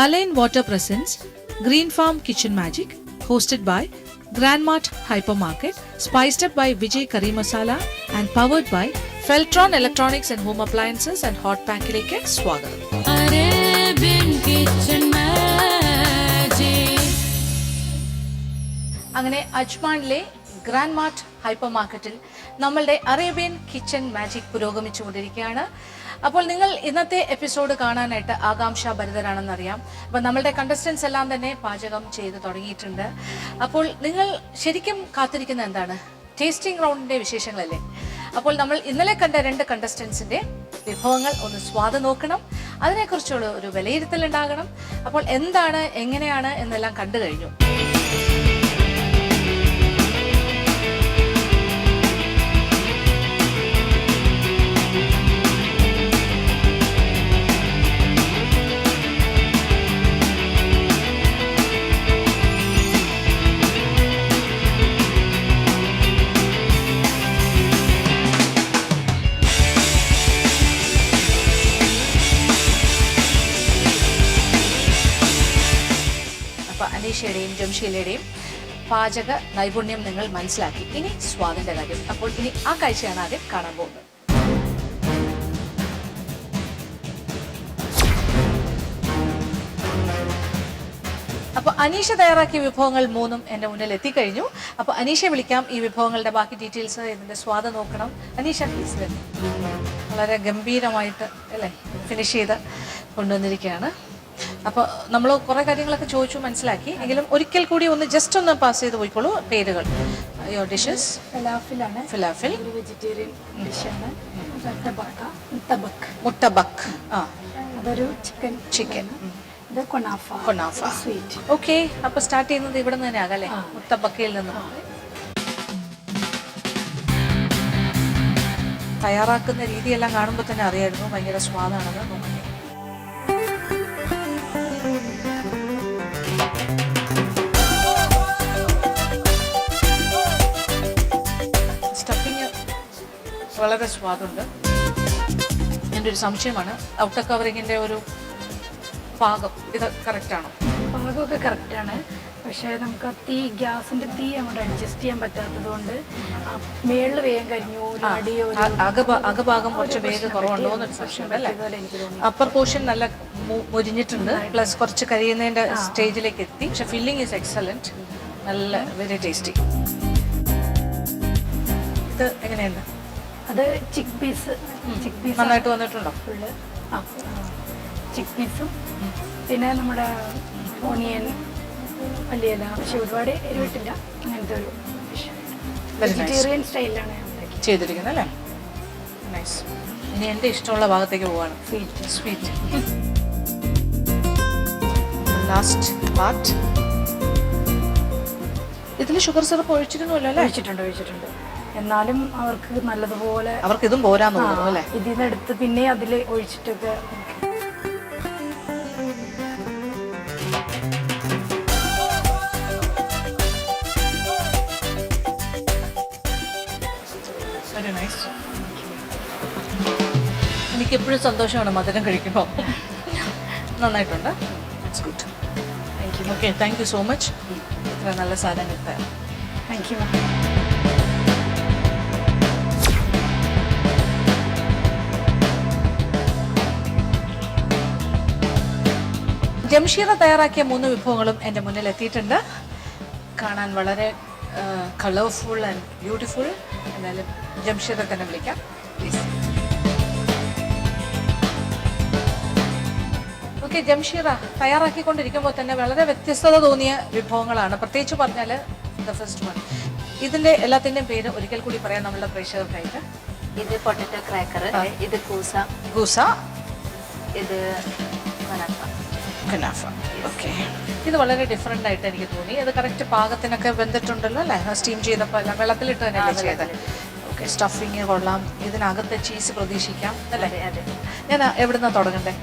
Align Water presents Green Farm Kitchen Magic, hosted by Grandmart Hypermarket, spiced up by Vijay Curry Masala and powered by Feltron Electronics and Home Appliances and Hot Pack ലേക്ക് സ്വാഗതം. Arabian Kitchen Magic. അങ്ങനെ അജ്മാനിലെ grand mart hyper മാർക്കറ്റിൽ നമ്മളുടെ Arabian kitchen magic പുരോഗമിച്ചുകൊണ്ടിരിക്കുകയാണ്. അപ്പോൾ നിങ്ങൾ ഇന്നത്തെ episode കാണാനായിട്ട് ആകാംക്ഷാഭരിതരാണെന്നറിയാം. അപ്പോൾ നമ്മളുടെ കണ്ടസ്റ്റൻസ് എല്ലാം തന്നെ പാചകം ചെയ്ത് തുടങ്ങിയിട്ടുണ്ട്. അപ്പോൾ നിങ്ങൾ ശരിക്കും കാത്തിരിക്കുന്ന എന്താണ്? ടേസ്റ്റിംഗ് റൗണ്ടിൻ്റെ വിശേഷങ്ങളല്ലേ? അപ്പോൾ നമ്മൾ ഇന്നലെ കണ്ട 2 കണ്ടസ്റ്റൻസിൻ്റെ വിഭവങ്ങൾ ഒന്ന് സ്വാദ് നോക്കണം, അതിനെക്കുറിച്ചുള്ള ഒരു വിലയിരുത്തൽ ഉണ്ടാകണം. അപ്പോൾ എന്താണ്, എങ്ങനെയാണ് എന്നെല്ലാം കണ്ടു കഴിഞ്ഞു. അനീഷയുടെയും ജംഷീലയുടെയും പാചക നൈപുണ്യം നിങ്ങൾ മനസ്സിലാക്കി. ഇനി സ്വാദിന്റെ കാര്യം. അപ്പോൾ ഇനി ആ കാഴ്ചയാണ് ആദ്യം കാണാൻ പോകുന്നത്. അപ്പോൾ അനീഷ തയ്യാറാക്കിയ വിഭവങ്ങൾ 3 എൻ്റെ മുന്നിൽ എത്തിക്കഴിഞ്ഞു. അപ്പോൾ അനീഷയെ വിളിക്കാം. ഈ വിഭവങ്ങളുടെ ബാക്കി ഡീറ്റെയിൽസ്, ഇതിൻ്റെ സ്വാദ് നോക്കണം. അനീഷ പ്ലീസ്. വളരെ ഗംഭീരമായിട്ട് അല്ലേ ഫിനിഷ് ചെയ്ത് കൊണ്ടുവന്നിരിക്കുകയാണ്. അപ്പോൾ നമ്മൾ കുറേ കാര്യങ്ങളൊക്കെ ചോദിച്ചു മനസ്സിലാക്കി. എങ്കിലും ഒരിക്കൽ കൂടി ഒന്ന് ജസ്റ്റ് ഒന്ന് പാസ് ചെയ്ത് പോയിക്കോളൂ പേരുകൾ. Your dishes. ഫലാഫിലാണ്. ഫലാഫിൽ ഒരു വെജിറ്റേറിയൻ ഡിഷാണ്. മുട്ടബക്ക്. ആ, അതൊരു ചിക്കൻ. ഇത് കൊനാഫ. സ്വീറ്റ്. ഓക്കെ, അപ്പോൾ സ്റ്റാർട്ട് ചെയ്യുന്നത് ഇവിടെ നിന്ന് തന്നെ ആകാം അല്ലേ? മുട്ടബക്കയിൽ നിന്നും. തയ്യാറാക്കുന്ന രീതിയെല്ലാം കാണുമ്പോൾ തന്നെ അറിയായിരുന്നു ഭയങ്കര സ്വാദാണെന്ന്. നോക്കി വളരെ സ്വാദുണ്ട്. എൻ്റെ ഒരു സംശയമാണ്, ഔട്ടർ കവറിങ്ങിൻ്റെ ഒരു പാകം ഇത് കറക്റ്റാണോ? പാകമൊക്കെ കറക്റ്റാണ്. പക്ഷേ നമുക്ക് ഗ്യാസിൻ്റെ തീ അങ്ങോട്ട് അഡ്ജസ്റ്റ് ചെയ്യാൻ പറ്റാത്തത് കൊണ്ട് മേളിൽ വേഗം കരിഞ്ഞു. അകഭാഗം കുറച്ച് വേഗം കുറവുണ്ടോ എന്നൊരു സംശയം അല്ലേ? അപ്പർ പോർഷൻ നല്ല മുരിഞ്ഞിട്ടുണ്ട്, പ്ലസ് കുറച്ച് കരിയുന്നതിൻ്റെ സ്റ്റേജിലേക്ക് എത്തി. പക്ഷെ ഫില്ലിംഗ് ഈസ് എക്സലൻറ്റ്, നല്ല വെരി ടേസ്റ്റി. ഇത് എങ്ങനെയുണ്ട്? അത് ചിക്ക് പീസ് നന്നായിട്ട് വന്നിട്ടുണ്ടോ? ഫുള്ള് ചിക്ക് പീസും പിന്നെ നമ്മുടെ ഓണിയൻ, മല്ലിയില, പക്ഷെ ഒരുപാട് എരിവിട്ടില്ല. അങ്ങനത്തെ ഒരു വെജിറ്റേറിയൻ സ്റ്റൈലിലാണ് ചെയ്തിരിക്കുന്നത് അല്ലേ? നൈസ്. ഇനി എൻ്റെ ഇഷ്ടമുള്ള ഭാഗത്തേക്ക് പോവാണ്. സ്വീറ്റ്. Last part. ഇതിൽ ഷുഗർ സിറപ്പ് ഒഴിച്ചിരുന്നല്ലോ അല്ലേ? ഒഴിച്ചിട്ടുണ്ട്. എന്നാലും അവർക്ക് നല്ലതുപോലെ അവർക്ക് ഇതും പോരാന്ന് തോന്നുന്നു അല്ലേ? ഇതിൽ നിന്ന് എടുത്ത് പിന്നെ അതിൽ ഒഴിച്ചിട്ടൊക്കെ. Very nice. എനിക്കെപ്പോഴും സന്തോഷമാണ് മധുരം കഴിക്കുമ്പോൾ. നന്നായിട്ടുണ്ട്. It's good. Thank you. Okay, thank you so much. ഇത്ര നല്ല സാധനം കിട്ടാൻ. Thank you. ജംഷീറ തയ്യാറാക്കിയ 3 വിഭവങ്ങളും എൻ്റെ മുന്നിൽ എത്തിയിട്ടുണ്ട്. കാണാൻ വളരെ കളർഫുൾ ആൻഡ് ബ്യൂട്ടിഫുൾ. എന്നാലും ജംഷീറ തന്നെ വിളിക്കാം പ്ലീസ്. ഓക്കെ, ജംഷീറ തയ്യാറാക്കിക്കൊണ്ടിരിക്കുമ്പോൾ തന്നെ വളരെ വ്യത്യസ്തത തോന്നിയ വിഭവങ്ങളാണ്. പ്രത്യേകിച്ച് പറഞ്ഞാൽ ദ ഫസ്റ്റ് വൺ. ഇതിൻ്റെ എല്ലാത്തിൻ്റെയും പേര് ഒരിക്കൽ കൂടി പറയാം നമ്മളുടെ പ്രേക്ഷകർക്കായിട്ട്. ഇത് പൊട്ടറ്റോ ക്രാക്കർ, ഇത് കൂസ, ഇത് കനാഫ. ഓക്കെ, ഇത് വളരെ ഡിഫറെൻ്റ് ആയിട്ട് എനിക്ക് തോന്നി. അത് കറക്റ്റ് പാകത്തിനൊക്കെ വെന്തിട്ടുണ്ടല്ലോ അല്ലേ? സ്റ്റീം ചെയ്തപ്പോൾ എല്ലാം വെള്ളത്തിലിട്ട് തന്നെയല്ലേ ചെയ്തത്? ഓക്കെ, സ്റ്റഫിങ് കൊള്ളാം. ഇതിനകത്ത് ചീസ് പ്രതീക്ഷിക്കാം അല്ലേ? അതെ. ഞാൻ എവിടുന്നാണ് തുടങ്ങണ്ടേ?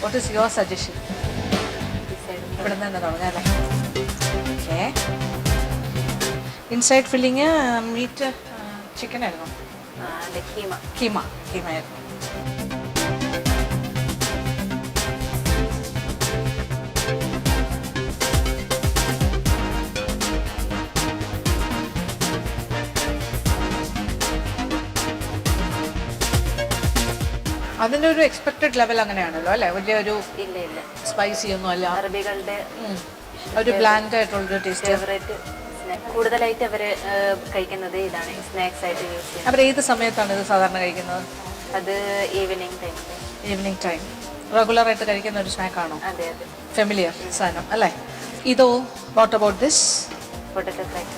What is your suggestion? ഇവിടെ നിന്ന് തന്നെ തുടങ്ങാം അല്ലേ? Okay, inside filling meat chicken ആയിരുന്നു. കീമ ആയിരുന്നു. അതിൻ്റെ ഒരു എക്സ്പെക്റ്റഡ് ലെവൽ അങ്ങനെയാണല്ലോ അല്ലേ? വലിയൊരു ഇല്ല ഇല്ല, സ്പൈസി ഒന്നും അല്ല, അറബികളുടെ ഒരു ബ്ലാൻഡ് ആയിട്ടുള്ളൊരു ടേസ്റ്റ്. ഫേവറേറ്റ് കൂടുതലായിട്ട് അവർ കഴിക്കുന്നത് ഇതാണ്, സ്നാക്സ് ആയിട്ട് യൂസ് ചെയ്യുന്നത്. അവർ ഏത് സമയത്താണ് ഇത് സാധാരണ കഴിക്കുന്നത്? അത് ഈവനിങ് ടൈമിൽ. ഈവനിങ് ടൈം റെഗുലറായിട്ട് കഴിക്കുന്ന ഒരു സ്നാക്കാണോ? അതെ അതെ, ഫെമിലിയർ സാധനം അല്ലേ? ഇതോ, what about this? Potato cracker.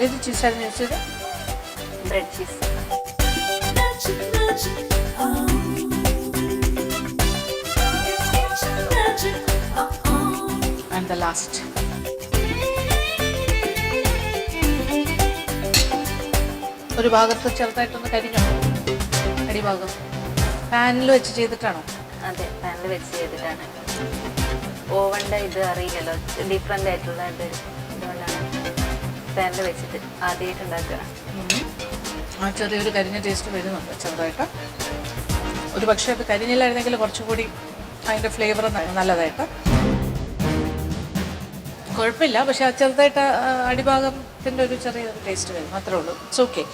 ഏത് ചീസായിരുന്നു യൂസ് ചെയ്ത്? Bread cheese. And the last. ഒരു ഭാഗത്ത് ചെറുതായിട്ടൊന്ന് കരിഞ്ഞോ? അടിഭാഗം പാനിൽ വെച്ച് ചെയ്തിട്ടാണോ? അതെ, പാനിൽ വെച്ച് ചെയ്തിട്ടാണ്. ഓവൻ്റെ ഇത് അറിയില്ലല്ലോ, ഡിഫറെൻ്റ് ആയിട്ടുള്ള ഇത്, ഇതുകൊണ്ടാണ് പാനിൽ വെച്ചിട്ട് ആദ്യമായിട്ട് ഉണ്ടാക്കുക. ആ ചെറിയൊരു കരിഞ്ഞ ടേസ്റ്റ് വരുന്നുണ്ട് ചെറുതായിട്ട്. ഒരു പക്ഷേ അത് കരിഞ്ഞില്ലായിരുന്നെങ്കിൽ കുറച്ചുകൂടി അതിൻ്റെ ഫ്ലേവർ നല്ലതായിട്ട്. കുഴപ്പമില്ല, പക്ഷെ ആ ചെറുതായിട്ട് അടിഭാഗത്തിൻ്റെ ഒരു ചെറിയൊരു ടേസ്റ്റ് വരും, അത്രേ ഉള്ളൂ. It's okay.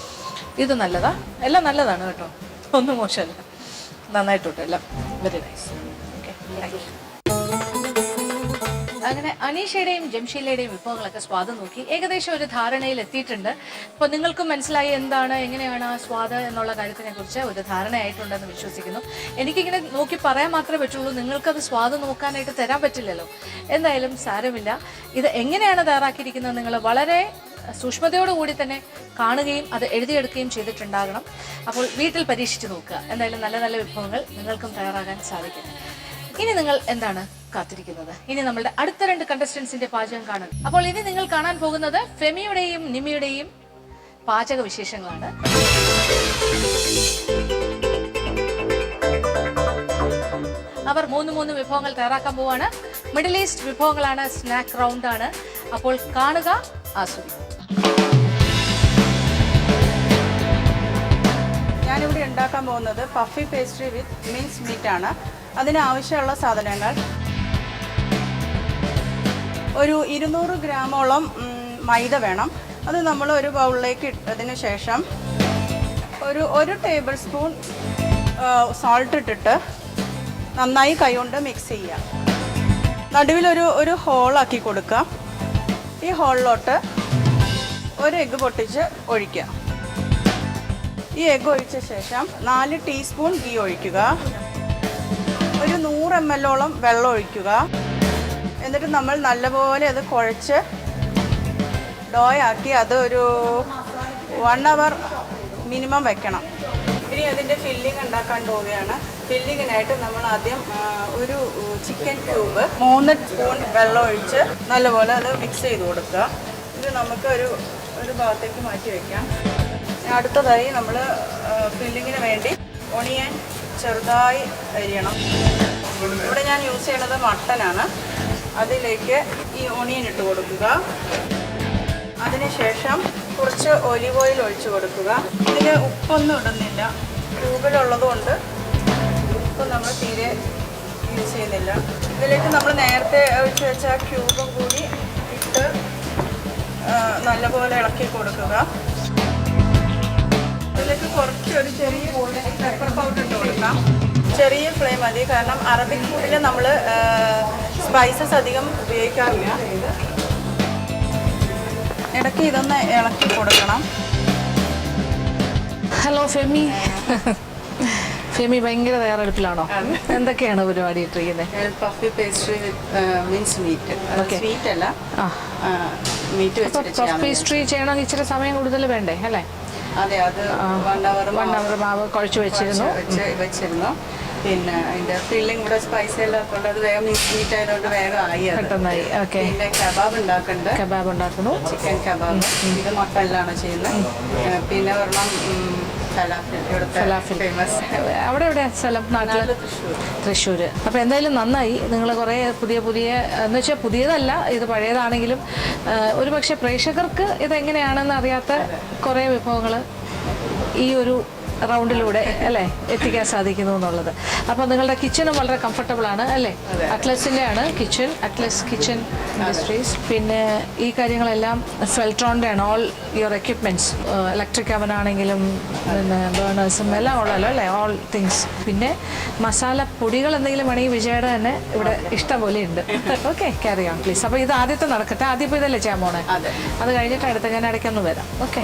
ഇത് നല്ലതാ, എല്ലാം നല്ലതാണ് കേട്ടോ, ഒന്നും മോശമല്ല, നന്നായിട്ടുണ്ട് എല്ലാം. Very nice. Okay, thank you. അങ്ങനെ അനീഷയുടെയും ജംഷീലയുടെയും വിഭവങ്ങളൊക്കെ സ്വാദ് നോക്കി ഏകദേശം ഒരു ധാരണയിൽ എത്തിയിട്ടുണ്ട്. അപ്പോൾ നിങ്ങൾക്കും മനസ്സിലായി എന്താണ്, എങ്ങനെയാണ് ആ സ്വാദ് എന്നുള്ള കാര്യത്തിനെ കുറിച്ച് ഒരു ധാരണയായിട്ടുണ്ടെന്ന് വിശ്വസിക്കുന്നു. എനിക്കിങ്ങനെ നോക്കി പറയാൻ മാത്രമേ പറ്റുള്ളൂ, നിങ്ങൾക്കത് സ്വാദ് നോക്കാനായിട്ട് തരാൻ പറ്റില്ലല്ലോ. എന്തായാലും സാരമില്ല. ഇത് എങ്ങനെയാണ് തയ്യാറാക്കിയിരിക്കുന്നത് നിങ്ങൾ വളരെ സൂക്ഷ്മതയോടുകൂടി തന്നെ കാണുകയും അത് എഴുതിയെടുക്കുകയും ചെയ്തിട്ടുണ്ടാകണം. അപ്പോൾ വീട്ടിൽ പരീക്ഷിച്ച് നോക്കുക. എന്തായാലും നല്ല നല്ല വിഭവങ്ങൾ നിങ്ങൾക്കും തയ്യാറാകാൻ സാധിക്കും. ഇനി നിങ്ങൾ എന്താണ് കാത്തിരിക്കുന്നത്? ഇനി നമ്മളുടെ അടുത്ത 2 കണ്ടസ്റ്റൻസിന്റെ പാചകം കാണും. അപ്പോൾ ഇനി നിങ്ങൾ കാണാൻ പോകുന്നത് ഫെമിയുടെയും നിമിയുടെയും പാചക വിശേഷങ്ങളാണ്. അവർ 3 വിഭവങ്ങൾ തയ്യാറാക്കാൻ പോവാണ്. മിഡിൽ ഈസ്റ്റ് വിഭവങ്ങളാണ്, സ്നാക്ക് റൗണ്ട് ആണ്. അപ്പോൾ കാണുക, ആസ്വദിക്കുക. ഞാനിവിടെ ഉണ്ടാക്കാൻ പോകുന്നത് പഫി പേസ്ട്രി വിത്ത് മിൻസ് മീറ്റ് ആണ്. അതിനാവശ്യമുള്ള സാധനങ്ങൾ: ഒരു 200 ഗ്രാമോളം മൈദ വേണം. അത് നമ്മൾ ഒരു ബൗളിലേക്ക് ഇട്ടതിന് ശേഷം ഒരു ടേബിൾ സ്പൂൺ സോൾട്ട് ഇട്ടിട്ട് നന്നായി കൈകൊണ്ട് മിക്സ് ചെയ്യുക. നടുവിലൊരു ഹോളാക്കി കൊടുക്കുക. ഈ ഹോളിലോട്ട് ഒരു എഗ്ഗ് പൊട്ടിച്ച് ഒഴിക്കുക. ഈ എഗ്ഗ് ഒഴിച്ച ശേഷം 4 ടീസ്പൂൺ ഗീ ഒഴിക്കുക. ഒരു 100 ml വെള്ളം ഒഴിക്കുക. എന്നിട്ട് നമ്മൾ നല്ലപോലെ അത് കുഴച്ച് ഡോയാക്കി അത് ഒരു 1 hour മിനിമം വെക്കണം. ഇനി അതിൻ്റെ ഫില്ലിംഗ് ഉണ്ടാക്കാൻ പോവുകയാണ്. ഫില്ലിങ്ങിനായിട്ട് നമ്മൾ ആദ്യം ഒരു ചിക്കൻ ക്യൂബ് 3 സ്പൂൺ വെള്ളം ഒഴിച്ച് നല്ലപോലെ അത് മിക്സ് ചെയ്ത് കൊടുക്കുക. ഇത് നമുക്ക് ഒരു ഭാഗത്തേക്ക് മാറ്റി വയ്ക്കാം. അടുത്തതായി നമ്മൾ ഫില്ലിങ്ങിന് വേണ്ടി ഒണിയൻ ചെറുതായി അരിയണം. ഇവിടെ ഞാൻ യൂസ് ചെയ്യണത് മട്ടനാണ്. അതിലേക്ക് ഈ ഒണിയൻ ഇട്ട് കൊടുക്കുക. അതിനുശേഷം കുറച്ച് ഒലിവ് ഓയിൽ ഒഴിച്ച് കൊടുക്കുക. ഇതിൽ ഉപ്പൊന്നും ഇടുന്നില്ല, ക്യൂബിലുള്ളത് കൊണ്ട് ഉപ്പ് നമ്മൾ തീരെ യൂസ് ചെയ്യുന്നില്ല. ഇതിലേക്ക് നമ്മൾ നേരത്തെ ഒഴിച്ച് വെച്ച ക്യൂബും കൂടി ഇട്ട് നല്ലപോലെ ഇളക്കി കൊടുക്കുക. ഇതിലേക്ക് കുറച്ചൊരു ചെറിയ പെപ്പർ പൗഡർ ഇട്ട് കൊടുക്കാം. ചെറിയ ഫ്ലെയിം മതി, കാരണം അറബിക് ഫുഡിൽ നമ്മൾ സ്പൈസസ് അധികം ഉപയോഗിക്കാറില്ല. ഇടയ്ക്ക് ഇതൊന്ന് ഇളക്കി കൊടുക്കണം. ഹലോ ഫെമി. ഫെമി ഭയങ്കര തയ്യാറെടുപ്പിലാണോ? എന്തൊക്കെയാണ് പരിപാടി ഇട്ടിരിക്കുന്നത്? പഫി പേസ്ട്രി വിത്ത് മീൻസ് മീറ്റ്. സ്വീറ്റ് അല്ല, മീറ്റ് വെച്ചിട്ട് പഫ് പേസ്ട്രി ചെയ്യണമെങ്കിൽ ഇച്ചിരി സമയം കൂടുതൽ വേണ്ടേ അല്ലേ? അതെ, അത് 1 hour മാവ് കുഴച്ച് വെച്ചിരുന്നു. പിന്നെ അതിന്റെ ഫില്ലിംഗ് ഇവിടെ സ്പൈസി എല്ലാത്തതുകൊണ്ട് അത് വേഗം മീറ്റ് ആയതുകൊണ്ട് വേഗം ആയി, പെട്ടെന്നായി. ഓക്കെ, പിന്നെ കബാബ് ഉണ്ടാക്കുന്നുണ്ട്. കബാബ് ഉണ്ടാക്കുന്നു, ചിക്കൻ കബാബ്. ഇത് മട്ടനിലാണ് ചെയ്യുന്നത്. പിന്നെ ഒരെണ്ണം ഫലാഫിൽ, ഫേമസ്. അവിടെ എവിടെയാ സ്ഥലം? നാട്ടിൽ തൃശ്ശൂർ. അപ്പോൾ എന്തായാലും നന്നായി. നിങ്ങൾ കുറേ പുതിയ എന്ന് വെച്ചാൽ പുതിയതല്ല, ഇത് പഴയതാണെങ്കിലും ഒരു പക്ഷേ പ്രേക്ഷകർക്ക് ഇതെങ്ങനെയാണെന്ന് അറിയാത്ത കുറേ വിഭവങ്ങൾ ഈ ഒരു റൗണ്ടിലൂടെ അല്ലേ എത്തിക്കാൻ സാധിക്കുന്നു എന്നുള്ളത്. അപ്പോൾ നിങ്ങളുടെ കിച്ചണും വളരെ കംഫർട്ടബിൾ ആണ് അല്ലേ? അറ്റ്ലസിൻ്റെ ആണ് കിച്ചൺ, അറ്റ്ലസ് കിച്ചൺ ഇൻഡസ്ട്രീസ്. പിന്നെ ഈ കാര്യങ്ങളെല്ലാം ഫെൽട്രോണിൻ്റെ ആണ്. ഓൾ യുവർ എക്യുപ്മെൻറ്റ്സ്, ഇലക്ട്രിക് അവൻ ആണെങ്കിലും പിന്നെ ബേണേഴ്സും എല്ലാം ഉള്ളല്ലോ അല്ലേ? All things. പിന്നെ മസാല പൊടികൾ എന്തെങ്കിലും വേണമെങ്കിൽ വിജയുടെ തന്നെ ഇവിടെ ഇഷ്ടം പോലെ ഉണ്ട്. Okay, carry on please. അപ്പോൾ ഇത് ആദ്യത്തെ നടക്കട്ടെ. ആദ്യം ഇപ്പോൾ ഇതല്ലേ ചെയ്യാൻ പോണേ? അത് കഴിഞ്ഞിട്ട് അടുത്ത ഞാൻ ഇടയ്ക്കൊന്ന് വരാം. ഓക്കെ,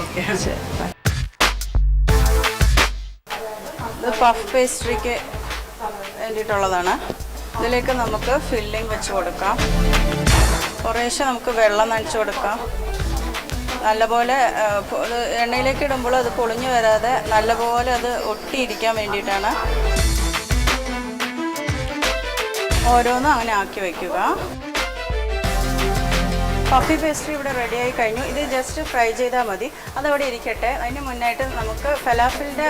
ഇത് പഫ് പേസ്ട്രിക്ക് വേണ്ടിയിട്ടുള്ളതാണ്. ഇതിലേക്ക് നമുക്ക് ഫില്ലിംഗ് വെച്ച് കൊടുക്കാം. കുറേശ്ശെ നമുക്ക് വെള്ളം നനച്ച് കൊടുക്കാം. നല്ലപോലെ എണ്ണയിലേക്ക് ഇടുമ്പോൾ അത് പൊളിഞ്ഞു വരാതെ നല്ലപോലെ അത് ഒട്ടിയിരിക്കാൻ വേണ്ടിയിട്ടാണ്. ഓരോന്നും അങ്ങനെ ആക്കി വയ്ക്കുക. പഫി പേസ്ട്രി ഇവിടെ റെഡിയായി കഴിഞ്ഞു. ഇത് ജസ്റ്റ് ഫ്രൈ ചെയ്താൽ മതി. അതവിടെ ഇരിക്കട്ടെ. അതിന് മുന്നായിട്ട് നമുക്ക് ഫലാഫിലിൻ്റെ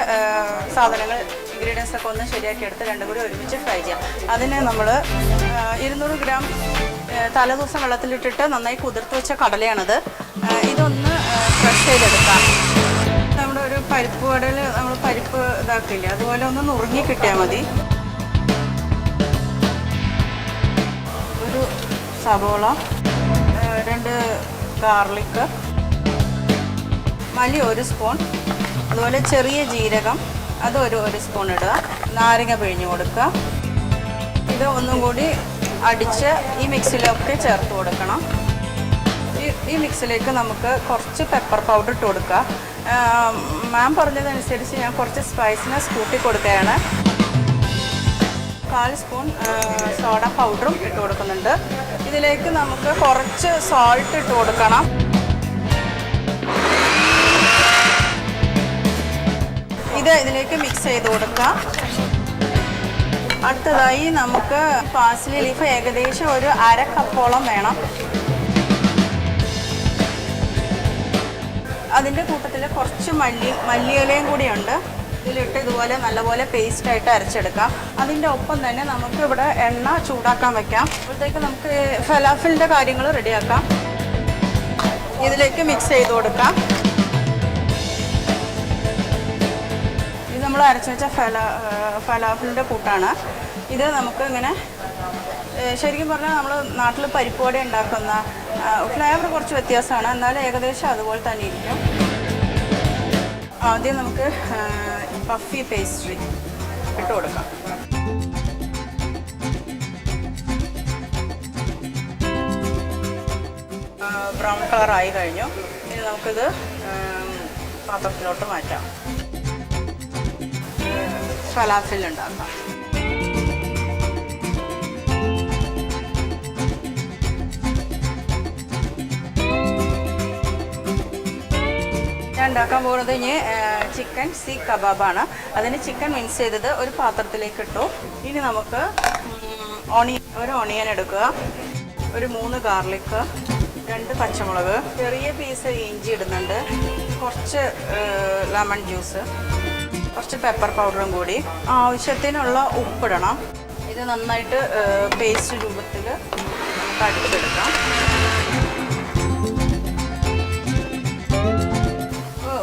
സാധനങ്ങൾ ഇൻഗ്രീഡിയൻസ് ഒക്കെ ഒന്ന് ശരിയാക്കി എടുത്ത് രണ്ടും കൂടി ഒരുമിച്ച് ഫ്രൈ ചെയ്യാം. അതിന് നമ്മൾ 200 ഗ്രാം തലേദിവസം വെള്ളത്തിലിട്ടിട്ട് നന്നായി കുതിർത്ത് വെച്ച കടലയാണത്. ഇതൊന്ന് ക്രഷ് ചെയ്തെടുക്കാം. നമ്മുടെ ഒരു പരിപ്പ് വടയിൽ നമ്മൾ പരിപ്പ് ഇതാക്കില്ലേ, അതുപോലെ ഒന്ന് നുറുങ്ങി കിട്ടിയാൽ മതി. ഒരു സവോള, 2 ഗാർലിക്ക്, മല്ലി 1 സ്പൂൺ, അതുപോലെ ചെറിയ ജീരകം അത് ഒരു സ്പൂൺ ഇടുക. നാരങ്ങ പിഴിഞ്ഞ് കൊടുക്കുക. ഇത് ഒന്നും കൂടി അടിച്ച് ഈ മിക്സിലൊക്കെ ചേർത്ത് കൊടുക്കണം. ഈ മിക്സിലേക്ക് നമുക്ക് കുറച്ച് പെപ്പർ പൗഡർ ഇട്ട് കൊടുക്കുക. മാം പറഞ്ഞതനുസരിച്ച് ഞാൻ കുറച്ച് സ്പൈസിനെസ് കൂട്ടി കൊടുക്കുകയാണ്. 1/4 സ്പൂൺ സോഡ പൗഡറും ഇട്ട് കൊടുക്കുന്നുണ്ട്. ഇതിലേക്ക് നമുക്ക് കുറച്ച് സോൾട്ട് ഇട്ട് കൊടുക്കണം. ഇതിലേക്ക് മിക്സ് ചെയ്ത് കൊടുക്കാം. അടുത്തതായി നമുക്ക് പാഴ്സ്ലി ലീഫ് ഏകദേശം ഒരു 1/2 കപ്പോളം വേണം. അതിൻ്റെ കൂട്ടത്തിൽ കുറച്ച് മല്ലിയിലയും കൂടിയുണ്ട്. ഇതിലിട്ട് ഇതുപോലെ നല്ലപോലെ പേസ്റ്റായിട്ട് അരച്ചെടുക്കാം. അതിൻ്റെ ഒപ്പം തന്നെ നമുക്ക് ഇവിടെ എണ്ണ ചൂടാക്കാൻ വെക്കാം. അപ്പോഴത്തേക്ക് നമുക്ക് ഫലാഫിലിൻ്റെ കാര്യങ്ങൾ റെഡിയാക്കാം. ഇതിലേക്ക് മിക്സ് ചെയ്ത് കൊടുക്കാം. ഇത് നമ്മൾ അരച്ച് വെച്ച ഫലാഫിലിൻ്റെ കൂട്ടാണ്. ഇത് നമുക്ക് ഇങ്ങനെ ശരിക്കും പറഞ്ഞാൽ നമ്മൾ നാട്ടിൽ പരിപ്പ് വട ഉണ്ടാക്കുന്ന ഫ്ലേവർ കുറച്ച് വ്യത്യാസമാണ്, എന്നാലും ഏകദേശം അതുപോലെ തന്നെ ഇരിക്കും. ആദ്യം നമുക്ക് പഫി പേസ്ട്രി ഇട്ട് കൊടുക്കാം. ബ്രൗൺ കളറായി കഴിഞ്ഞു. ഇനി നമുക്കിത് പാത്രത്തിലോട്ട് മാറ്റാം. ഫലാഫിൽ ഉണ്ടാക്കാം. ഞാൻ ഉണ്ടാക്കാൻ പോകുന്നത് ഇനി ചിക്കൻ സീഖ് കബാബാണ്. അതിന് ചിക്കൻ മിക്സ് ചെയ്തത് ഒരു പാത്രത്തിലേക്ക് ഇട്ടു. ഇനി നമുക്ക് ഒരു ഓണിയൻ എടുക്കുക, ഒരു 3 ഗാർലിക്ക്, 2 പച്ചമുളക്, ചെറിയ പീസ് ഇഞ്ചി ഇടുന്നുണ്ട്, കുറച്ച് ലെമൺ ജ്യൂസ്, കുറച്ച് പെപ്പർ പൗഡറും കൂടി, ആവശ്യത്തിനുള്ള ഉപ്പിടണം. ഇത് നന്നായിട്ട് പേസ്റ്റ് രൂപത്തിൽ നമുക്ക് അടിച്ചെടുക്കാം.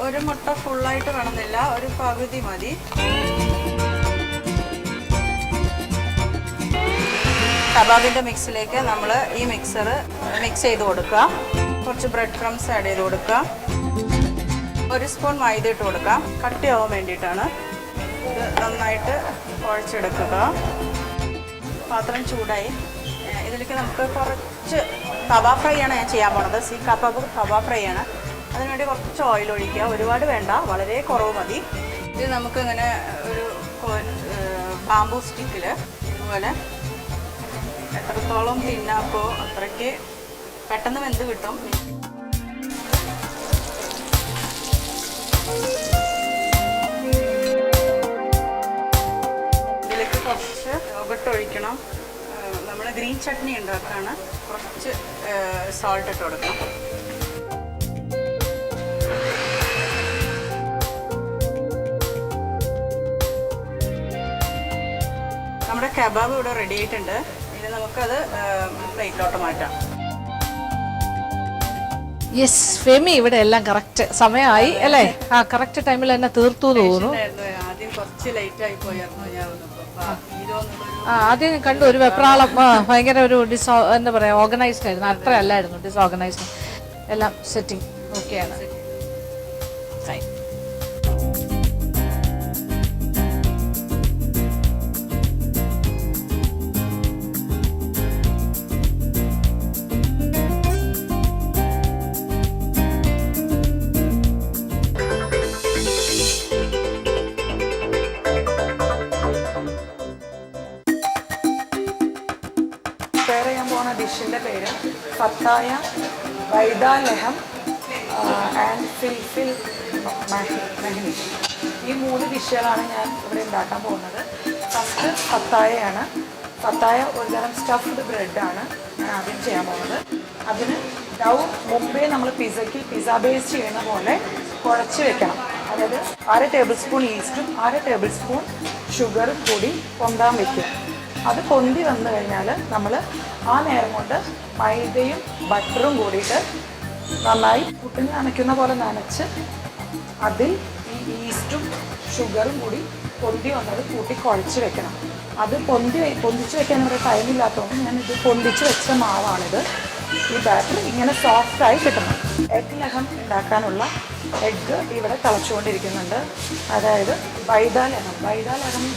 ഒരു മുട്ട ഫുള്ളായിട്ട് വേണമെന്നില്ല, ഒരു പകുതി മതി. കബാബിൻ്റെ മിക്സിലേക്ക് നമ്മൾ ഈ മിക്സ് ചെയ്ത് കൊടുക്കുക. കുറച്ച് ബ്രെഡ് ക്രംസ് ആഡ് ചെയ്ത് കൊടുക്കുക. 1 സ്പൂൺ മൈദ ഇട്ട് കൊടുക്കാം. കട്ടിയാവാൻ വേണ്ടിയിട്ടാണ്. ഇത് നന്നായിട്ട് കുഴച്ചെടുക്കുക. പാത്രം ചൂടായി. ഇതിലേക്ക് നമുക്ക് കുറച്ച് തവ ഫ്രൈ ആണ് ഞാൻ ചെയ്യാൻ പോണത്. സീഖ് കബാബ് തവ ഫ്രൈ ആണ്. അതിനുവേണ്ടി കുറച്ച് ഓയിൽ ഒഴിക്കുക. ഒരുപാട് വേണ്ട, വളരെ കുറവ് മതി. ഇത് നമുക്കിങ്ങനെ ഒരു ബാംബൂ സ്റ്റിക്കിൽ ഇതുപോലെ എത്രത്തോളം തിന്നാക്കോ അത്രയ്ക്ക് പെട്ടെന്ന് വെന്ത് കിട്ടും. ഇതിലേക്ക് കുറച്ച് യോഗട്ട് ഒഴിക്കണം. നമ്മൾ ഗ്രീൻ ചട്നി ഉണ്ടാക്കുകയാണ്. കുറച്ച് സോൾട്ട് ഇട്ട് കൊടുക്കണം. നമ്മുടെ കബാബ് ഇവിടെ റെഡി ആയിട്ടുണ്ട്. ഇനി നമുക്കത് പ്ലേറ്റിലോട്ട് മാറ്റാം. യെസ് ഫെമി ഇവിടെ എല്ലാം കറക്റ്റ് സമയമായി അല്ലേ? ആ കറക്റ്റ് ടൈമിൽ തന്നെ തീർത്തു തോന്നുന്നു. ആദ്യം കുറച്ച് ലേറ്റ് ആയി പോയിരുന്നു ഞാൻ ആദ്യം കണ്ടു ഒരു വെപ്രാളം, ഭയങ്കര ഒരു എന്താ പറയാ ഓർഗനൈസ്ഡ് ആയിരുന്നു. അത്ര അല്ലായിരുന്നു ഡിസോർഗനൈസ്ഡ്. എല്ലാം സെറ്റിംഗ് ഓക്കെയാണ്. ഫൈൻ. പ്രിപ്പയർ ചെയ്യാൻ പോകുന്ന ഡിഷിൻ്റെ പേര് ഫത്തായ വൈദ ലഹം ആൻഡ് ഫിൽഫിൽ മെഹ്നി. ഈ 3 ഡിഷുകളാണ് ഞാൻ ഇവിടെ ഉണ്ടാക്കാൻ പോകുന്നത്. ഫസ്റ്റ് ഫത്തായയാണ്. ഫത്തായ ഒരുതരം സ്റ്റഫ്ഡ് ബ്രെഡാണ് ഞാൻ ആദ്യം ചെയ്യാൻ പോകുന്നത്. അതിന് ഡൗ മുമ്പേ നമ്മൾ പിസ്സ ബേസ് ചെയ്യുന്ന പോലെ കുഴച്ച് വെക്കണം. അതായത് 1/2 ടേബിൾ സ്പൂൺ ഈസ്റ്റും 1/2 ടേബിൾ സ്പൂൺ ഷുഗറും കൂടി പൊന്താൻ വയ്ക്കും. അത് പൊന്തി വന്നു കഴിഞ്ഞാൽ നമ്മൾ ആ നേരം കൊണ്ട് മൈദയും ബട്ടറും കൂടിയിട്ട് നന്നായി പുട്ടിന് നനയ്ക്കുന്ന പോലെ നനച്ച് അതിൽ ഈ ഈസ്റ്റും ഷുഗറും കൂടി പൊന്തി വന്നത് കൂട്ടി കുഴച്ച് വെക്കണം. അത് പൊന്തിച്ച് വെക്കാൻ ഇവിടെ ടൈമില്ലാത്തതുകൊണ്ട് ഞാനിത് പൊന്തിച്ച് വെച്ച മാവാണിത്. ഈ ബാറ്റർ ഇങ്ങനെ സോഫ്റ്റായി കിട്ടണം. എഗ് ലഹം ഉണ്ടാക്കാനുള്ള എഗ്ഗ് ഇവിടെ തിളച്ചുകൊണ്ടിരിക്കുന്നുണ്ട്. അതായത് വൈദ ലഹം.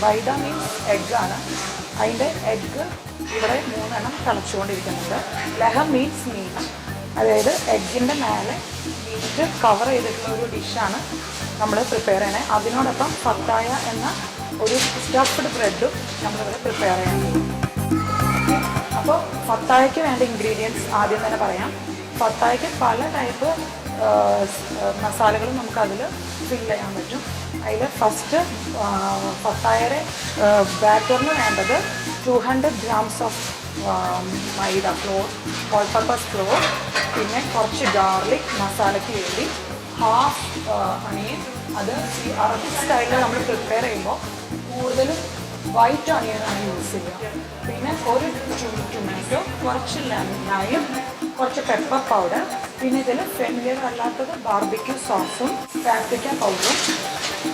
വൈദ മീൻസ് എഗ്ഗാണ്. അതിൻ്റെ എഗ്ഗ് ഇവിടെ 3 എണ്ണം തിളച്ചുകൊണ്ടിരിക്കുന്നുണ്ട്. ലഹം മീൻസ് മീറ്റ്. അതായത് എഗ്ഗിൻ്റെ മേലെ മീറ്റ് കവർ ചെയ്തിട്ടുള്ള ഒരു ഡിഷാണ് നമ്മൾ പ്രിപ്പയർ ചെയ്യണേ. അതിനോടൊപ്പം ഫത്തായ എന്ന ഒരു സ്റ്റഫ്ഡ് ബ്രെഡും നമ്മളിവിടെ പ്രിപ്പയർ ചെയ്യാൻ പോകും. അപ്പോൾ ഫത്തായയ്ക്ക് വേണ്ട ഇൻഗ്രീഡിയൻസ് ആദ്യം തന്നെ പറയാം. ഫത്തായയ്ക്ക് പല ടൈപ്പ് മസാലകളും നമുക്കതിൽ ഫില്ല് ചെയ്യാൻ പറ്റും. അതിൽ ഫസ്റ്റ് ഫത്തായയുടെ ബാറ്ററിന് വേണ്ടത് 200 grams of maida floor, all purpose floor, പിന്നെ കുറച്ച് ഗാർലിക് മസാലയ്ക്ക് വേണ്ടി, ഹാഫ് അണിയൻ. അത് ഈ അറബിക് സ്റ്റൈലിൽ നമ്മൾ പ്രിപ്പയർ ചെയ്യുമ്പോൾ കൂടുതലും വൈറ്റ് അണിയനാണ് യൂസ് ചെയ്യുക. പിന്നെ ഒരു ടൊമാറ്റോ, കുറച്ച് ലൈം, കുറച്ച് പെപ്പർ പൗഡർ, പിന്നെ ഇതിൽ ഫെമിലിയർ അല്ലാത്തത് ബാർബിക്യൂ സോസും പാപ്രിക്ക പൗഡറും,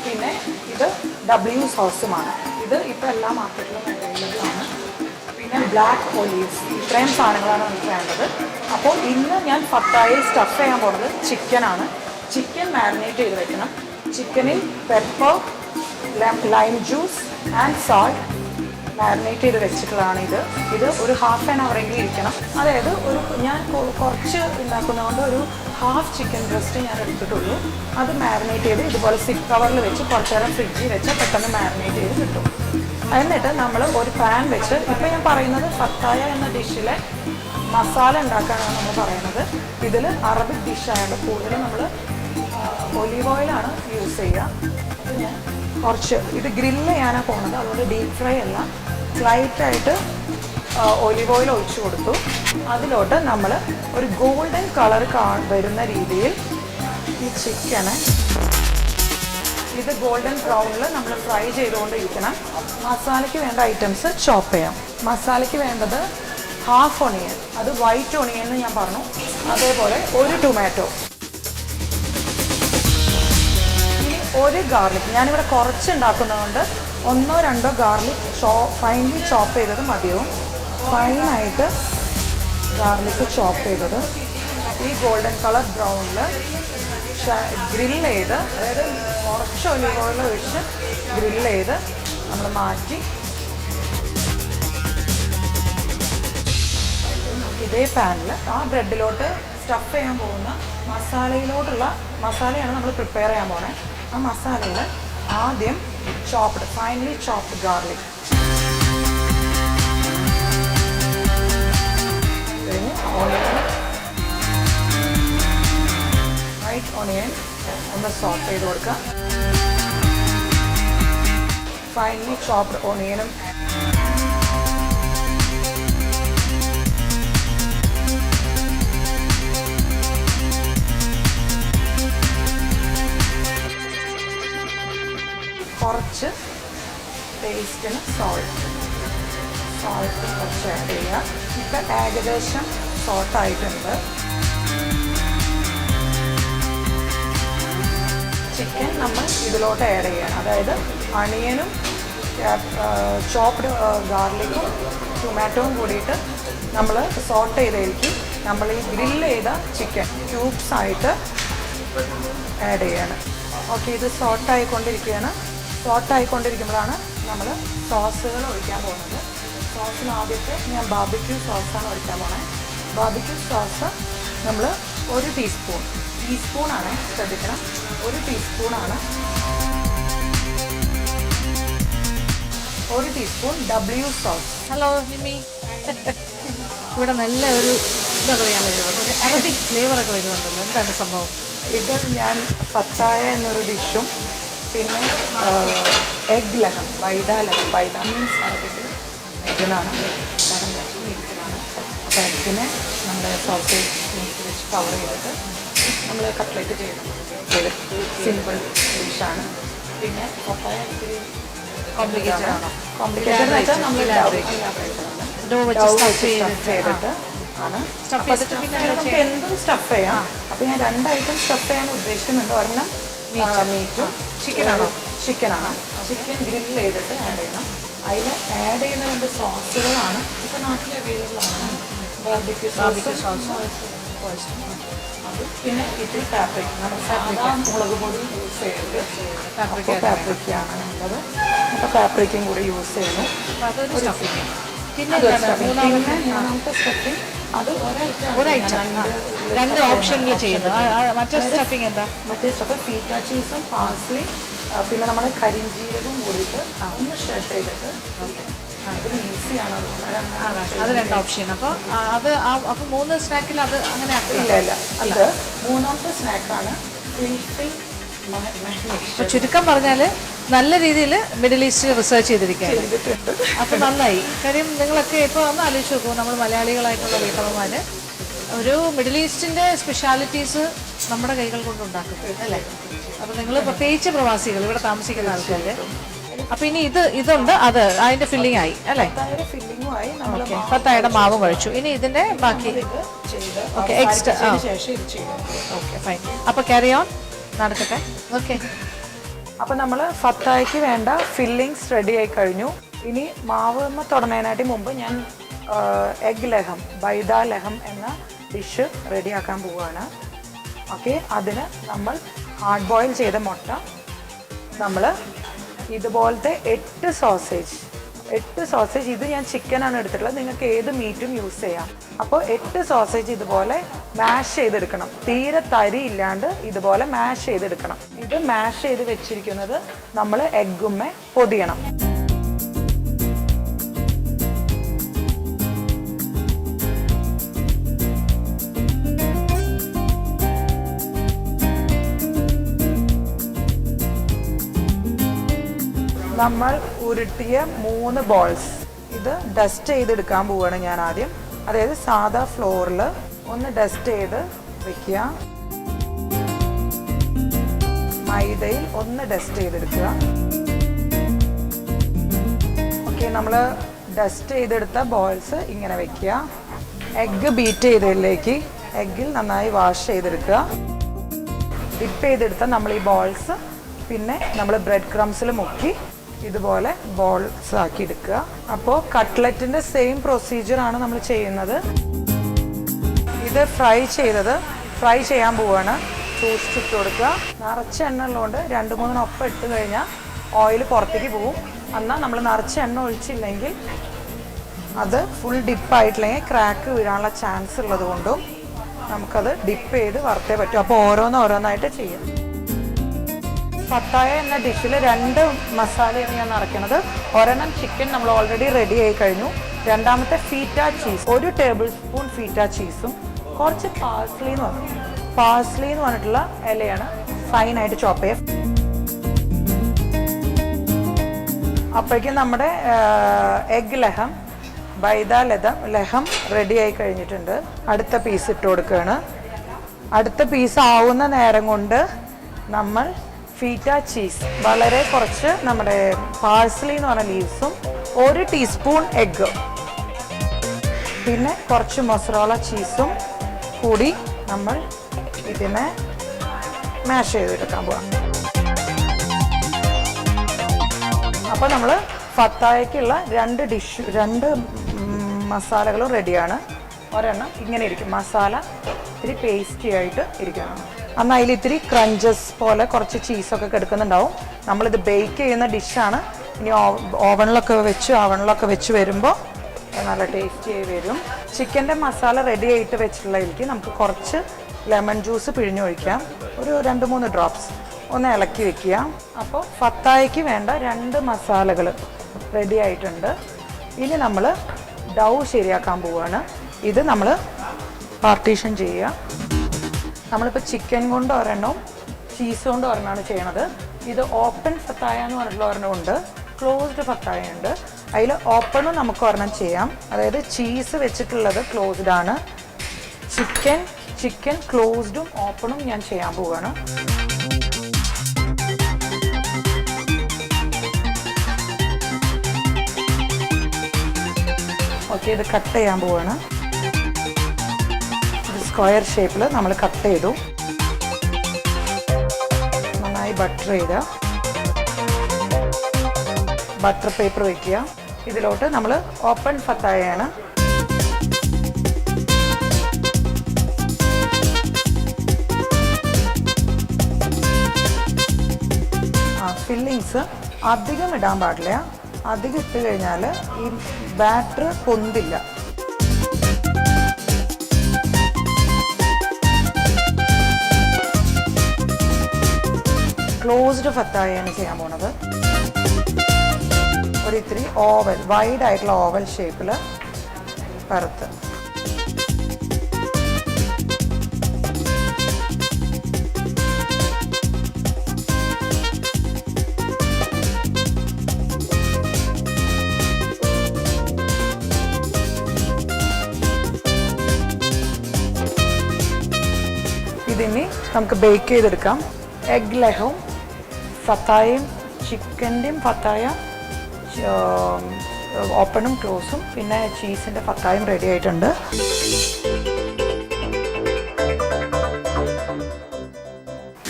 പിന്നെ ഇത് W സോസുമാണ്. ഇത് ഇപ്പോൾ എല്ലാ മാർക്കറ്റിലും അവൈലബിൾ ആണ്. പിന്നെ ബ്ലാക്ക് ഒലീവ്സ്. ഇത്രയും സാധനങ്ങളാണ് നമുക്ക് വേണ്ടത്. അപ്പോൾ ഇന്ന് ഞാൻ ഫത്തായയിൽ സ്റ്റഫ് ചെയ്യാൻ പോകുന്നത് ചിക്കനാണ്. ചിക്കൻ മാരിനേറ്റ് ചെയ്ത് വെക്കണം. ചിക്കനിൽ pepper, lime juice and salt marinate ചെയ്ത് വെച്ചിട്ടുള്ളതാണ് ഇത് ഒരു ഹാഫ് ആൻ അവറെങ്കിലും ഇരിക്കണം. അതായത് ഞാൻ കുറച്ച് ഉണ്ടാക്കുന്നതുകൊണ്ട് ഒരു ഹാഫ് ചിക്കൻ ബ്രസ്റ്റ് ഞാൻ എടുത്തിട്ടുള്ളൂ. അത് മാരിനേറ്റ് ചെയ്ത് ഇതുപോലെ സിപ്പ് കവറിൽ വെച്ച് കുറച്ച് നേരം ഫ്രിഡ്ജിൽ വെച്ച് പെട്ടെന്ന് മാരിനേറ്റ് ചെയ്ത് കിട്ടും. എന്നിട്ട് നമ്മൾ ഒരു പാൻ വെച്ച്, ഇപ്പോൾ ഞാൻ പറയുന്നത് ഫത്തായ എന്ന ഡിഷിലെ മസാല ഉണ്ടാക്കാനാണ് നമ്മൾ പറയുന്നത്. ഇതിൽ അറബിക് ഡിഷായതുകൊണ്ട് കൂടുതലും നമ്മൾ ഒലീവ് ഓയിലാണ് യൂസ് ചെയ്യുക. അത് ഞാൻ കുറച്ച് ഇത് ഗ്രില്ല് ചെയ്യാനാണ് പോകുന്നത്. അതുകൊണ്ട് ഡീപ്പ് ഫ്രൈ അല്ല, സ്ലൈറ്റായിട്ട് ഒലിവ് ഓയിൽ ഒഴിച്ചു കൊടുത്തു. അതിലോട്ട് നമ്മൾ ഒരു ഗോൾഡൻ കളർ വരുന്ന രീതിയിൽ ഈ ചിക്കന് ഇത് ഗോൾഡൻ ബ്രൗണിൽ നമ്മൾ ഫ്രൈ ചെയ്തുകൊണ്ടിരിക്കണം. മസാലയ്ക്ക് വേണ്ട ഐറ്റംസ് ചോപ്പ് ചെയ്യാം. മസാലയ്ക്ക് വേണ്ടത് ഹാഫ് ഒണിയൻ, അത് വൈറ്റ് ഒണിയൻ എന്ന് ഞാൻ പറഞ്ഞു. അതേപോലെ ഒരു ടൊമാറ്റോ, ഒരു ഗാർലിക്. ഞാനിവിടെ കുറച്ച് ഉണ്ടാക്കുന്നതുകൊണ്ട് 1-2 ഗാർലിക് ഫൈൻലി ചോപ്പ് ചെയ്തത് മതിയാവും. ഫൈനായിട്ട് ഗാർലിക് ചോപ്പ് ചെയ്തത് ഈ ഗോൾഡൻ കളർ ബ്രൗണിൽ ഗ്രില്ല് ചെയ്ത്, അതായത് കുറച്ച് ഒലിവ് ഓയിൽ ഒഴിച്ച് ഗ്രില്ല് ചെയ്ത് നമ്മൾ മാറ്റി ഇതേ പാനിൽ ആ ബ്രെഡിലോട്ട് സ്റ്റഫ് ചെയ്യാൻ പോകുന്ന മസാലയാണ് നമ്മൾ പ്രിപ്പയർ ചെയ്യാൻ പോകുന്നത്. ആ മസാലയിൽ ആദ്യം finally chopped garlic, white onion ഒന്ന് സോട്ട് ചെയ്ത് കൊടുക്കുക. ഫൈനലി ചോപ്ഡ് ഓണിയനും കുറച്ച് ടേസ്റ്റിന് സോൾട്ട് കുറച്ച് ആഡ് ചെയ്യുക. ഇപ്പം ഏകദേശം സോൾട്ടായിട്ടുണ്ട്. ചിക്കൻ നമ്മൾ ഇതിലോട്ട് ആഡ് ചെയ്യണം. അതായത് അണിയനും ചോപ്ഡ് ഗാർലിക്കും ടൊമാറ്റോയും കൂടിയിട്ട് നമ്മൾ സോട്ട് ചെയ്തതിലേക്ക് നമ്മൾ ഈ ഗ്രില്ല് ചെയ്ത ചിക്കൻ ക്യൂബ്സ് ആയിട്ട് ആഡ് ചെയ്യണം. ഓക്കെ, ഇത് സോട്ടായിക്കൊണ്ടിരിക്കുകയാണ്. സോട്ടായിക്കൊണ്ടിരിക്കുമ്പോഴാണ് നമ്മൾ സോസുകൾ ഒഴിക്കാൻ പോകുന്നത്. സോസിന് ആദ്യത്തെ ഞാൻ ബാർബിക്യൂ സോസാണ് ഒഴിക്കാൻ പോകുന്നത്. ബാർബിക്യൂ സോസ് നമ്മൾ 1 ടീസ്പൂണാണ്, ശ്രദ്ധിക്കണം, 1 ടീസ്പൂണാണ്. 1 teaspoon W sauce. Hello Jimmy. ഇവിടെ നല്ല ഒരു ഇതൊക്കെ ചെയ്യാൻ വരുന്നുണ്ട്, ഒരു അറബിക് ഫ്ലേവറൊക്കെ വരുന്നുണ്ടല്ലോ, എന്താണ് സംഭവം? ഇത് ഞാൻ ഫത്തായ എന്നൊരു ഡിഷും പിന്നെ എഗ് ലഹം, വൈദ മീൻസ് അറബിക്കിൽ എഗ്ഗിനാണ്, അപ്പോൾ എഗ്ഗിനെ നമ്മുടെ സോസേജ് വെച്ച് കവർ ചെയ്തിട്ട് നമ്മൾ കട്ട്ലേറ്റ് ചെയ്യണം. സിമ്പിൾ ഡിഷാണ്. പിന്നെ ഫത്തായ ഇത്തിരി കോംപ്ലിക്കേറ്റഡ് ആണോ? കോംപ്ലിക്കേറ്റഡ് എന്ന് വെച്ചാൽ നമ്മൾ ഡോ വെച്ച് സ്റ്റഫ് ചെയ്തിട്ട് ആണ്. സ്റ്റഫ് ചെയ്തിട്ട് പിന്നെ നമുക്ക് എന്തും സ്റ്റഫ് ചെയ്യാം. അപ്പോൾ ഞാൻ 2 ഐറ്റം സ്റ്റഫ് ചെയ്യാൻ ഉദ്ദേശിക്കുന്നുണ്ട്. ഒരെണ്ണം മീറ്റും ചിക്കനാണ്. ചിക്കൻ ഗ്രില്ല് ചെയ്തിട്ട് ആഡ് ചെയ്യണം. അതിൽ ആഡ് ചെയ്യുന്ന 2 സോസുകളാണ് ഇപ്പോൾ നാട്ടിൽ അവൈലബിൾ ആണ്. ബാർബിക്യൂ സോസ്, അത് പിന്നെ ഇത്തിരി പാപ്രിക്ക, നമ്മൾ സാധാ മുളക് പൊടി യൂസ് ചെയ്ത് പാപ്രിക്കയാണ് ഉള്ളത്. അപ്പോൾ പാപ്രിക്കയും കൂടി യൂസ് ചെയ്യുന്നു. അതൊരു സ്റ്റഫിങ്. പിന്നെ മൂന്നാമത്തെ സ്റ്റഫിങ് അത് ഒരൈറ്റം 2 ഓപ്ഷനിൽ ചെയ്യുന്നു. മറ്റേ സ്റ്റഫിങ് എന്താ? മറ്റേ സ്റ്റഫ് ഫീറ്റ ചീസും പാഴ്സ്ലി പിന്നെ നമ്മൾ കരിഞ്ചീരകവും കൂടിയിട്ട് ഒന്ന് ഷ്രെഡ് ചെയ്തിട്ട് അത് ഈസിയാണ്. അത് 2 ഓപ്ഷൻ. അപ്പോൾ അത് അപ്പോൾ 3 സ്നാക്കിൽ അത് അങ്ങനെ ഇല്ല അത് മൂന്നാമത്തെ സ്നാക്കാണ്. അപ്പോൾ ചുരുക്കം പറഞ്ഞാൽ നല്ല രീതിയിൽ മിഡിൽ ഈസ്റ്റ് റിസർച്ച് ചെയ്തിരിക്കുകയാണ്. അപ്പോൾ നന്നായി. കാര്യം നിങ്ങളൊക്കെ ഇപ്പോൾ ഒന്ന് ആലോചിച്ച് നോക്കൂ, നമ്മൾ മലയാളികളായിട്ടുള്ള വീട്ടമ്മമാർ ഒരു മിഡിൽ ഈസ്റ്റിൻ്റെ സ്പെഷ്യാലിറ്റീസ് നമ്മുടെ കൈകൾ കൊണ്ടുണ്ടാക്കുന്നത് അല്ലേ? അപ്പോൾ നിങ്ങൾ പ്രത്യേകിച്ച് പ്രവാസികൾ, ഇവിടെ താമസിക്കുന്ന ആൾക്കാർ. അപ്പോൾ ഇനി ഇതുണ്ട്, അത് അതിൻ്റെ ഫില്ലിംഗ് ആയി അല്ലേ? ഫില്ലിങ്ങുമായി നമ്മൾ ഫത്തായുടെ മാവ് കഴിച്ചു. ഇനി ഇതിൻ്റെ ബാക്കി ഓക്കെ എക്സ്ട്രാ ശേഷം ഇത് ചെയ്യും. Okay fine. അപ്പോൾ ക്യാരി ഓൺ നടക്കട്ടെ. ഓക്കെ, അപ്പോൾ നമ്മൾ ഫത്തായ്ക്ക് വേണ്ട ഫില്ലിങ്സ് റെഡി ആയി കഴിഞ്ഞു. ഇനി മാവ് തുടങ്ങുന്നതിനായിട്ട് മുമ്പ് ഞാൻ എഗ് ലഹം, ബൈദ ലഹം എന്ന ഡിഷ് റെഡിയാക്കാൻ പോവുകയാണ്. ഓക്കെ, അതിന് നമ്മൾ ഹാർഡ് ബോയിൽ ചെയ്ത മുട്ട, നമ്മൾ ഇതുപോലത്തെ 8 സോസേജ്, ഇത് ഞാൻ ചിക്കനാണ് എടുത്തിട്ടുള്ളത്, നിങ്ങൾക്ക് ഏത് മീറ്റും യൂസ് ചെയ്യാം. അപ്പോൾ 8 സോസേജ് ഇതുപോലെ മാഷ് ചെയ്തെടുക്കണം. തീരെ തരി ഇല്ലാണ്ട് ഇതുപോലെ മാഷ് ചെയ്തെടുക്കണം. ഇത് മാഷ് ചെയ്ത് വെച്ചിരിക്കുന്നത് നമ്മൾ എഗ്ഗുമ്മേ പൊതിയണം. നമ്മൾ ഉരുട്ടിയ 3 ബോൾസ് ഇത് ഡസ്റ്റ് ചെയ്തെടുക്കാൻ പോവുകയാണ് ഞാൻ ആദ്യം. അതായത് സാധാ ഫ്ലോറിൽ ഒന്ന് ഡസ്റ്റ് ചെയ്ത് വെക്കുക. മൈദയിൽ ഒന്ന് ഡസ്റ്റ് ചെയ്തെടുക്കുക. ഓക്കെ, നമ്മൾ ഡസ്റ്റ് ചെയ്തെടുത്ത ബോൾസ് ഇങ്ങനെ വെക്കുക. എഗ്ഗ് ബീറ്റ് ചെയ്തതിലേക്ക് എഗ്ഗിൽ നന്നായി വാഷ് ചെയ്തെടുക്കുക. ഡിപ്പ് ചെയ്തെടുത്ത നമ്മൾ ഈ ബോൾസ് പിന്നെ നമ്മൾ ബ്രെഡ് ക്രംസിൽ മുക്കി ഇതുപോലെ ബോൾസ് ആക്കി എടുക്കുക. അപ്പോൾ കട്ട്ലറ്റിൻ്റെ സെയിം പ്രൊസീജിയറാണ് നമ്മൾ ചെയ്യുന്നത്. ഇത് ഫ്രൈ ചെയ്യാൻ പോവുകയാണ്. ടോസ്റ്റ് ഇട്ട് കൊടുക്കുക. നിറച്ച എണ്ണ ഉള്ളതുകൊണ്ട് 2-3 ഒപ്പം ഇട്ട് കഴിഞ്ഞാൽ ഓയിൽ പുറത്തേക്ക് പോവും. എന്നാൽ നമ്മൾ നിറച്ച എണ്ണ ഒഴിച്ചില്ലെങ്കിൽ അത് ഫുൾ ഡിപ്പായിട്ടില്ലെങ്കിൽ ക്രാക്ക് വീഴാനുള്ള ചാൻസ് ഉള്ളത് കൊണ്ടും നമുക്കത് ഡിപ്പ് ചെയ്ത് വറുത്തേ പറ്റും. അപ്പോൾ ഓരോന്നായിട്ട് ചെയ്യാം. ഫത്തായ എന്ന ഡിഷിൽ 2 മസാലയാണ് ഞാൻ നിറയ്ക്കുന്നത്. ഒരെണ്ണം ചിക്കൻ നമ്മൾ ഓൾറെഡി റെഡി ആയി കഴിഞ്ഞു. രണ്ടാമത്തെ feto cheese, 1 table spoon feto ചീസും കുറച്ച് പാഴ്സ്ലി എന്ന് പറഞ്ഞിട്ടുള്ള ഇലയാണ് ഫൈനായിട്ട് ചോപ്പ് ചെയ്യാം. അപ്പോഴേക്കും നമ്മുടെ എഗ് ലഹം, ബൈദ ലഹം റെഡി ആയി കഴിഞ്ഞിട്ടുണ്ട്. അടുത്ത പീസ് ഇട്ട് കൊടുക്കുകയാണ്. അടുത്ത പീസ് ആവുന്ന നേരം കൊണ്ട് നമ്മൾ ഫീറ്റ ചീസ്, വളരെ കുറച്ച് നമ്മുടെ പാഴ്സ്ലി എന്ന് പറഞ്ഞ ലീവ്സും 1 ടീസ്പൂൺ എഗ്ഗ് പിന്നെ കുറച്ച് മൊസറോള ചീസും കൂടി നമ്മൾ ഇതിനെ മാഷ് ചെയ്തെടുക്കാൻ പോകാം. അപ്പോൾ നമ്മൾ ഫത്തായക്കുള്ള രണ്ട് മസാലകളും റെഡിയാണ്. ഒരെണ്ണം ഇങ്ങനെ ഇരിക്കും, മസാല ഇത്തിരി പേസ്റ്റി ആയിട്ട് ഇരിക്കണം. എന്നാൽ അതിൽ ഇത്തിരി ക്രഞ്ചസ് പോലെ കുറച്ച് ചീസൊക്കെ കിടക്കുന്നുണ്ടാവും. നമ്മളിത് ബേക്ക് ചെയ്യുന്ന ഡിഷാണ്. ഇനി ഓവണിലൊക്കെ വെച്ച് വരുമ്പോൾ നല്ല ടേസ്റ്റി ആയി വരും. ചിക്കൻ്റെ മസാല റെഡി ആയിട്ട് വെച്ചിട്ടുള്ളതിലേക്ക് നമുക്ക് കുറച്ച് ലെമൺ ജ്യൂസ് പിഴിഞ്ഞൊഴിക്കാം, ഒരു 2-3 ഡ്രോപ്സ്. ഒന്ന് ഇളക്കി വെക്കുക. അപ്പോൾ ഫത്തായക്ക് വേണ്ട 2 മസാലകൾ റെഡി ആയിട്ടുണ്ട്. ഇനി നമ്മൾ ഡൗ ശരിയാക്കാൻ പോവുകയാണ്. ഇത് നമ്മൾ പാർട്ടീഷൻ ചെയ്യുക. നമ്മളിപ്പോൾ ചിക്കൻ കൊണ്ട് ഒരെണ്ണവും ചീസ് കൊണ്ട് ഒരെണ്ണമാണ് ചെയ്യണത്. ഇത് ഓപ്പൺ ഫത്തായ എന്ന് പറഞ്ഞിട്ടുള്ള ഒരെണ്ണമുണ്ട്, ക്ലോസ്ഡ് ഫത്തായ ഉണ്ട്. അതിൽ ഓപ്പണും നമുക്ക് ഒരെണ്ണം ചെയ്യാം. അതായത് ചീസ് വെച്ചിട്ടുള്ളത് ക്ലോസ്ഡ് ആണ്. ചിക്കൻ ക്ലോസ്ഡും ഓപ്പണും ഞാൻ ചെയ്യാൻ പോവുകയാണ്. ഓക്കെ, ഇത് കട്ട് ചെയ്യാൻ പോവുകയാണ്. സ്ക്വയർ ഷേപ്പിൽ നമ്മൾ കട്ട് ചെയ്തു. നന്നായി ബട്ടർ ചെയ്ത് ബട്ടർ പേപ്പർ വയ്ക്കുക. ഇതിലോട്ട് നമ്മൾ ഓപ്പൺ ഫത്തായയാണ്. ഫില്ലിങ്സ് അധികം ഇടാൻ പാടില്ല. അധികം ഇട്ട് കഴിഞ്ഞാൽ ഈ ബാറ്റർ പൊന്തില്ല. ക്ലോസ്ഡ് ഫത്തായാണ് ചെയ്യാൻ പോണത്. ഒരു ഇത്തിരി ഓവൽ, വൈഡ് ആയിട്ടുള്ള ഓവൽ ഷേപ്പിൽ പരത്ത്. ഇതിനി നമുക്ക് ബേക്ക് ചെയ്തെടുക്കാം. എഗ് ലഹവും ഫത്തായയും ചിക്കൻ്റെയും ഫത്തായ ഓപ്പണും ക്ലോസും പിന്നെ ചീസിൻ്റെ ഫത്തായും റെഡി ആയിട്ടുണ്ട്.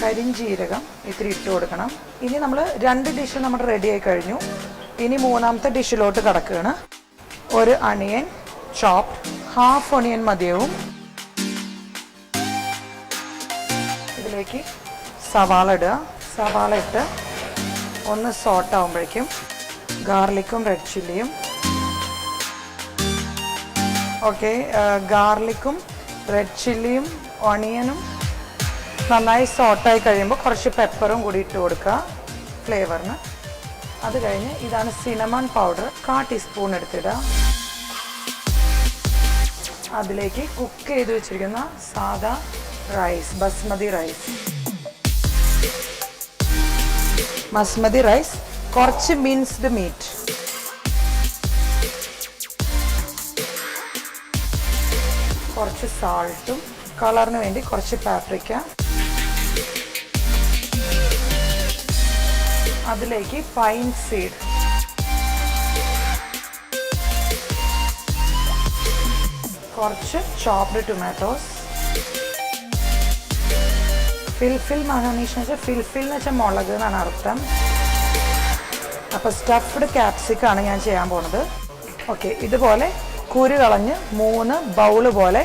കരിഞ്ജീരകം ഇത്തിരി ഇട്ട് കൊടുക്കണം. ഇനി നമ്മൾ 2 ഡിഷ് നമ്മുടെ റെഡി ആയി കഴിഞ്ഞു. ഇനി 3ാമത്തെ ഡിഷിലോട്ട് കിടക്കുകയാണ്. ഒരു അണിയൻ ചോപ്പ്, ഹാഫ് ഒണിയൻ മതിയാവും. ഇതിലേക്ക് സവാള ഇടുക. സവാള ഇട്ട് ഒന്ന് സോട്ട് ആകുമ്പോഴേക്കും ഗാർലിക്കും റെഡ് ചില്ലിയും. ഓക്കെ, ഗാർലിക്കും റെഡ് ചില്ലിയും ഓണിയനും നന്നായി സോട്ടായി കഴിയുമ്പോൾ കുറച്ച് പെപ്പറും കൂടി ഇട്ട് കൊടുക്കുക ഫ്ലേവറിന്. അത് കഴിഞ്ഞ് ഇതാണ് സിനമൺ പൗഡർ, 1/4 ടീസ്പൂൺ എടുത്തിടുക. അതിലേക്ക് കുക്ക് ചെയ്ത് വെച്ചിരിക്കുന്ന സാദാ റൈസ്, ബസ്മതി റൈസ്, കുറച്ച് മിൻസ്ഡ് മീറ്റ്, കുറച്ച് സാൾട്ടും കളറിന് വേണ്ടി കുറച്ച് പാപ്രിക്ക. അതിലേക്ക് പൈൻ സീഡ്, കുറച്ച് ചോപ്ഡ് ടൊമാറ്റോസ്. ഫിൽഫിൽ മയോണീസ് എന്ന് വെച്ചാൽ ഫിൽഫിൽ എന്ന് വെച്ചാൽ മുളക് എന്നാണ് അർത്ഥം. അപ്പോൾ സ്റ്റഫ്ഡ് ക്യാപ്സിക്കാണ് ഞാൻ ചെയ്യാൻ പോണത്. ഓക്കെ, ഇതുപോലെ കുരു കളഞ്ഞ് 3 ബൗള് പോലെ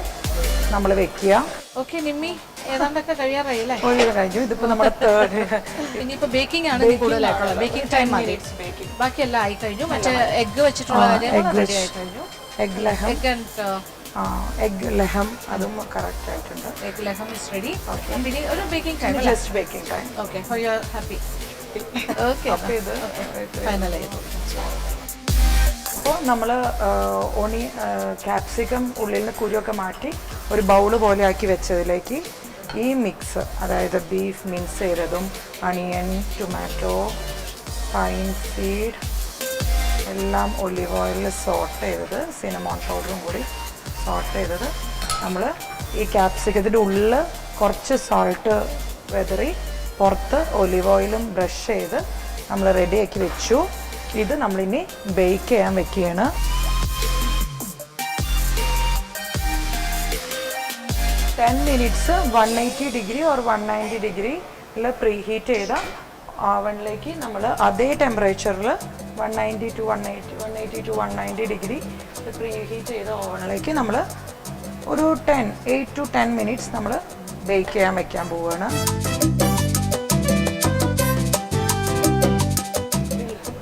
നമ്മൾ വെക്കുക. ഓക്കെ നിമ്മി, ഏതാണ്ടൊക്കെ കഴിയാറായി അല്ലേ? കഴിഞ്ഞു. ഇതിപ്പോൾ നമ്മുടെ തേർഡ്. ഇനിയിപ്പോൾ ബേക്കിംഗ് ആണ് കൂടുതലായിട്ടുള്ളത്. ബേക്കിംഗ് ടൈം മതി. ബാക്കിയെല്ലാം ആയി കഴിഞ്ഞു. മറ്റേ എഗ്ഗ് വെച്ചിട്ടുള്ള റെഡി ആയി കഴിഞ്ഞു. എഗ് ലഹം, എഗ് ലഹം അതും കറക്റ്റ് ആയിട്ടുണ്ട്. എഗ് ലഹം ഇസ് റെഡി. പിന്നെ ഒരു baking time, just baking time. Okay, for you are happy. Okay, അപ്പോൾ ഇത് ഫൈനൽ ചെയ്തു. അപ്പോൾ നമ്മൾ ക്യാപ്സിക്കം ഉള്ളിൽ നിന്ന് കുരുവൊക്കെ മാറ്റി ഒരു ബൗള് പോലെ ആക്കി വെച്ചതിലേക്ക് ഈ മിക്സ്, അതായത് ബീഫ് മിക്സ് ചെയ്തതും അണിയൻ, ടൊമാറ്റോ, പൈൻ സീഡ് എല്ലാം ഒലിവ് ഓയിലിൽ സോട്ട് ചെയ്തത്, സിനമോൺ പൗഡറും കൂടി സോട്ട് ചെയ്തത് നമ്മൾ ഈ ക്യാപ്സിക്കത്തിൻ്റെ ഉള്ളിൽ കുറച്ച് സോൾട്ട് വെതറി പുറത്ത് ഒലിവ് ഓയിലും ബ്രഷ് ചെയ്ത് നമ്മൾ റെഡിയാക്കി വെച്ചു. ഇത് നമ്മളിനി ബേക്ക് ചെയ്യാൻ വെക്കുകയാണ്. മിനിറ്റ്സ് 180 ഡിഗ്രി ഓർ 190 ഡിഗ്രിയിൽ പ്രീ ഹീറ്റ് ചെയ്ത ഓവനിലേക്ക് നമ്മൾ അതേ ടെമ്പറേച്ചറിൽ 190 to 190 ഡിഗ്രി പ്രീ ഹീറ്റ് ചെയ്ത ഓവനിലേക്ക് നമ്മൾ ഒരു 8 to 10 മിനിറ്റ്സ് നമ്മൾ ബേക്ക് ചെയ്യാൻ വെക്കാൻ പോവുകയാണ്.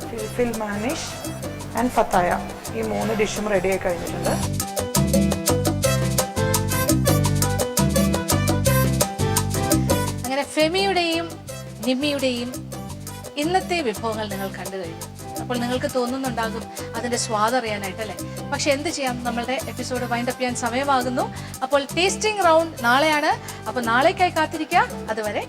ഫിൽഫിൽ മാനിഷ് ആൻഡ് ഫത്തായ ഈ 3 ഡിഷും റെഡി ആയി കഴിഞ്ഞിട്ടുണ്ട്. അങ്ങനെ ഫെമിയുടെയും നിമ്മിയുടെയും ഇന്നത്തെ വിഭവങ്ങൾ നിങ്ങൾ കണ്ടു കഴിഞ്ഞു. അപ്പോൾ നിങ്ങൾക്ക് തോന്നുന്നുണ്ടാകും അതിൻ്റെ സ്വാദ് അറിയാനായിട്ടല്ലേ. പക്ഷെ എന്ത് ചെയ്യാം, നമ്മളുടെ എപ്പിസോഡ് വൈൻഡപ്പ് ചെയ്യാൻ സമയമാകുന്നു. അപ്പോൾ ടേസ്റ്റിംഗ് റൗണ്ട് നാളെയാണ്. അപ്പോൾ നാളേക്കായി കാത്തിരിക്കുക. അതുവരെ